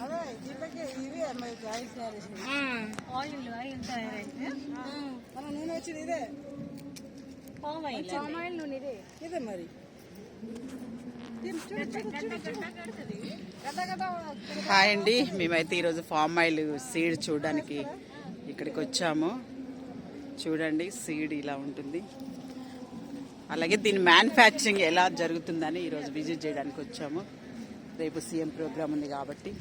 అదే దీపకి ఇవి ఆయిల్ తయారైతే మన నూనె వచ్చింది ఇదే పామాయిల్ నూనె ఇదే మరి. హాయ్ అండి, మేమైతే ఈరోజు ఫామ్ ఆయిల్ సీడ్ చూడడానికి ఇక్కడికి వచ్చాము. చూడండి సీడ్ ఇలా ఉంటుంది, అలాగే దీని మ్యానుఫ్యాక్చరింగ్ ఎలా జరుగుతుందని ఈరోజు విజిట్ చేయడానికి వచ్చాము. రేపు సీఎం ప్రోగ్రామ్ ఉంది కాబట్టి